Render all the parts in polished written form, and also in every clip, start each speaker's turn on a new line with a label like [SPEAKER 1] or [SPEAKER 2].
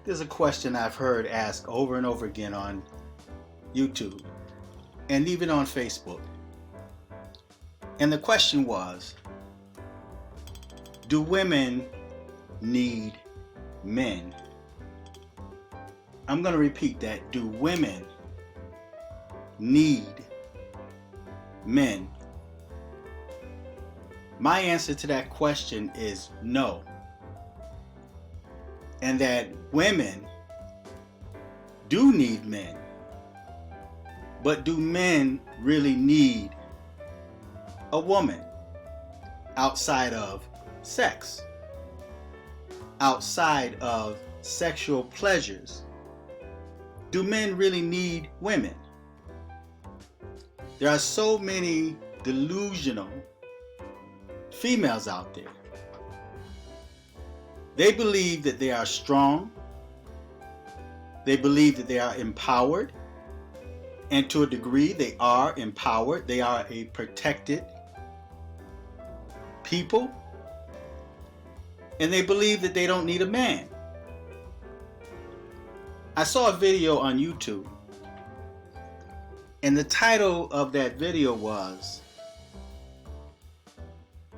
[SPEAKER 1] There's a question I've heard asked over and over again on YouTube and even on Facebook. And the question was, do women need men? I'm going to repeat that. Do women need men? My answer to that question is no. And that women do need men. But do men really need a woman outside of sex? Outside of sexual pleasures? Do men really need women? There are so many delusional females out there. They believe that they are strong. They believe that they are empowered. And to a degree, they are empowered. They are a protected people. And they believe that they don't need a man. I saw a video on YouTube. And the title of that video was,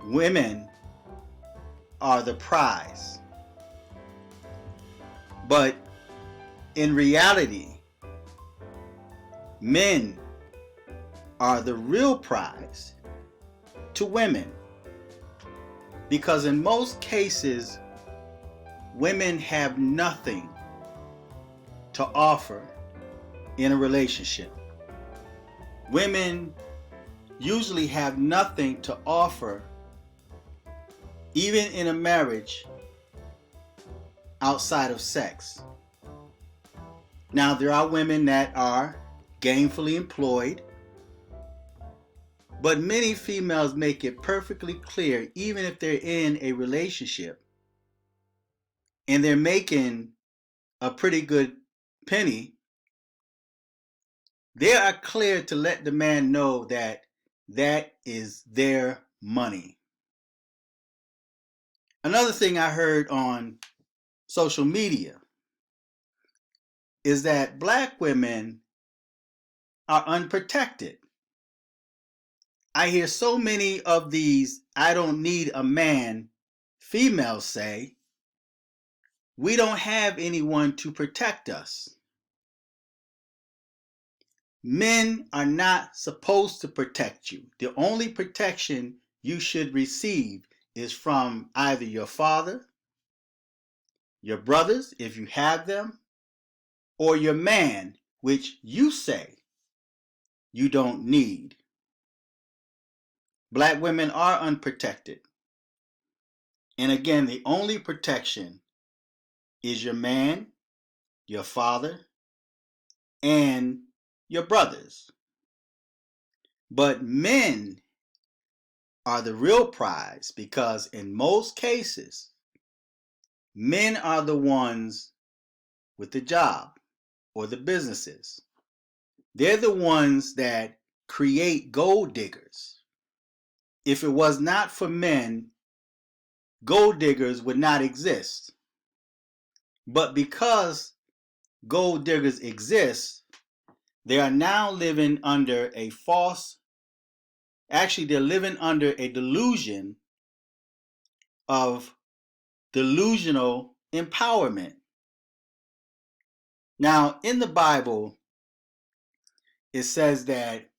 [SPEAKER 1] "Women are the prize." But in reality, men are the real prize to women. Because in most cases, women have nothing to offer in a relationship. Women usually have nothing to offer even in a marriage outside of sex. Now, there are women that are gainfully employed, but many females make it perfectly clear, even if they're in a relationship and they're making a pretty good penny, they are clear to let the man know that that is their money. Another thing I heard on social media is that black women are unprotected. I hear so many of these "I don't need a man" females say, "We don't have anyone to protect us." Men are not supposed to protect you. The only protection you should receive is from either your father, your brothers, if you have them, or your man, which you say you don't need. Black women are unprotected. And again, the only protection is your man, your father, and your brothers. But men are the real prize, because in most cases, men are the ones with the job or the businesses. They're the ones that create gold diggers. If it was not for men, gold diggers would not exist. But because gold diggers exist, they are now living under a they're living under a delusion of delusional empowerment. Now, in the Bible, it says that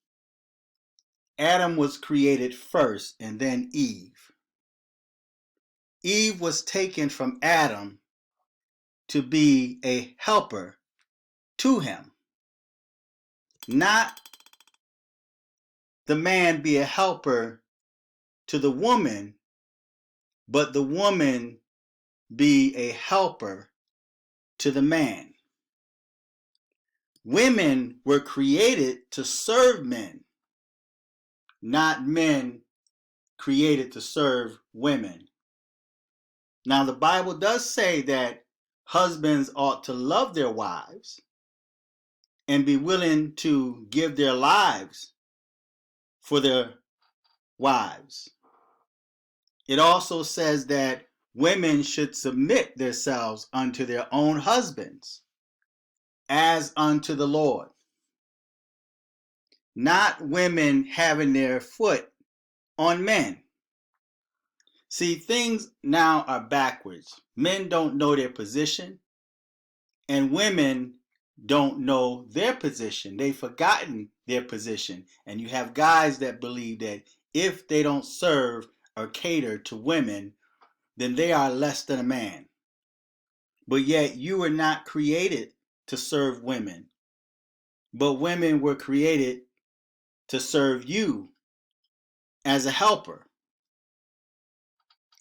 [SPEAKER 1] Adam was created first and then Eve. Eve was taken from Adam to be a helper to him. Not the man be a helper to the woman, but the woman be a helper to the man. Women were created to serve men, not men created to serve women. Now, the Bible does say that husbands ought to love their wives and be willing to give their lives for their wives. It also says that women should submit themselves unto their own husbands as unto the Lord. Not women having their foot on men. See, things now are backwards. Men don't know their position, and women don't know their position. They've forgotten their position. And you have guys that believe that if they don't serve or cater to women, then they are less than a man. But yet you were not created to serve women, but women were created to serve you as a helper.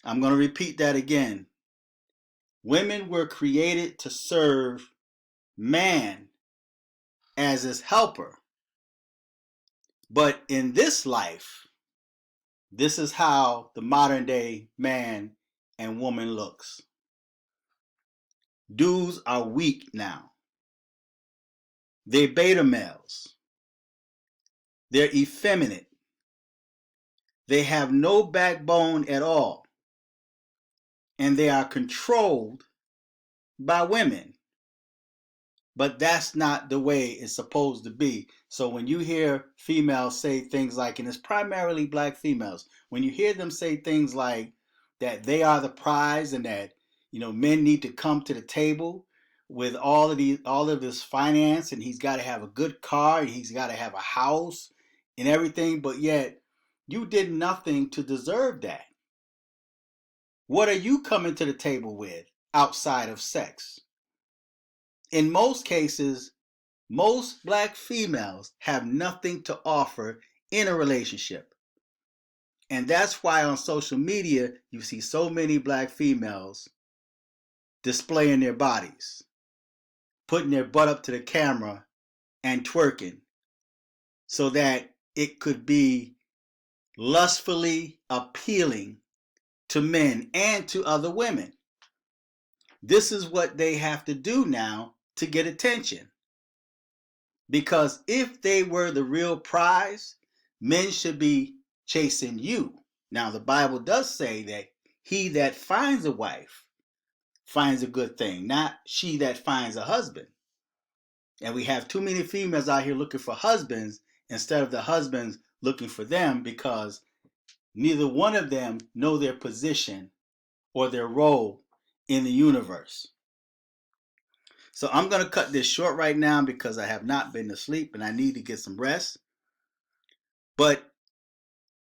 [SPEAKER 1] I'm going to repeat that again. Women were created to serve man as his helper. But in this life, this is how the modern day man and woman looks. Dudes are weak now. They're beta males. They're effeminate. They have no backbone at all. And they are controlled by women. But that's not the way it's supposed to be. So when you hear females say things like, and it's primarily black females, when you hear them say things like that they are the prize and that, you know, men need to come to the table with all of this finance, and he's got to have a good car and he's got to have a house and everything, but yet you did nothing to deserve that. What are you coming to the table with outside of sex? In most cases, most black females have nothing to offer in a relationship. And that's why on social media, you see so many black females displaying their bodies, putting their butt up to the camera and twerking so that it could be lustfully appealing to men and to other women. This is what they have to do now to get attention. Because if they were the real prize, men should be chasing you. Now, the Bible does say that he that finds a wife finds a good thing, not she that finds a husband. And we have too many females out here looking for husbands instead of the husbands looking for them, because neither one of them know their position or their role in the universe. So I'm going to cut this short right now because I have not been to sleep and I need to get some rest. But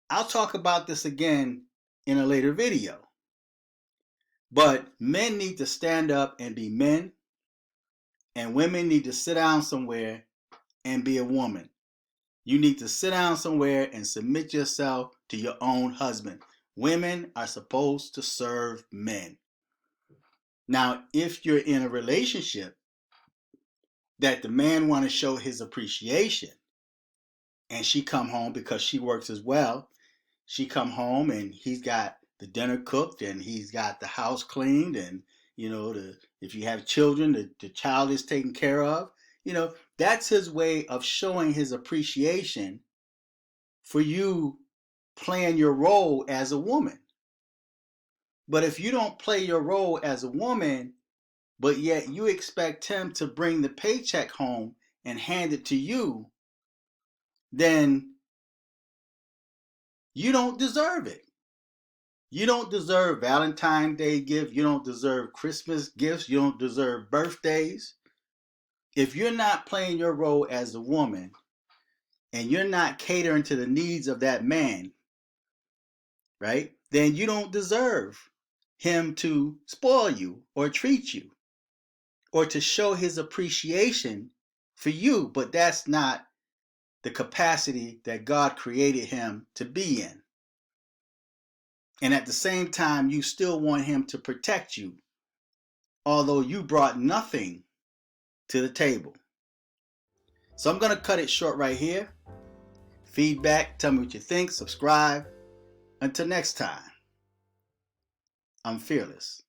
[SPEAKER 1] I'll talk about this again in a later video. But men need to stand up and be men, and women need to sit down somewhere and be a woman. You need to sit down somewhere and submit yourself to your own husband. Women are supposed to serve men. Now, if you're in a relationship that the man want to show his appreciation, and she come home because she works as well, she come home and he's got the dinner cooked and he's got the house cleaned, and you know, if you have children, the child is taken care of. You know, that's his way of showing his appreciation for you playing your role as a woman. But if you don't play your role as a woman, but yet you expect him to bring the paycheck home and hand it to you, then you don't deserve it. You don't deserve Valentine's Day gifts. You don't deserve Christmas gifts. You don't deserve birthdays. If you're not playing your role as a woman and you're not catering to the needs of that man, right, then you don't deserve him to spoil you or treat you or to show his appreciation for you. But that's not the capacity that God created him to be in. And at the same time, you still want him to protect you, although you brought nothing to the table. So I'm going to cut it short right here. Feedback, tell me what you think, subscribe. Until next time, I'm fearless.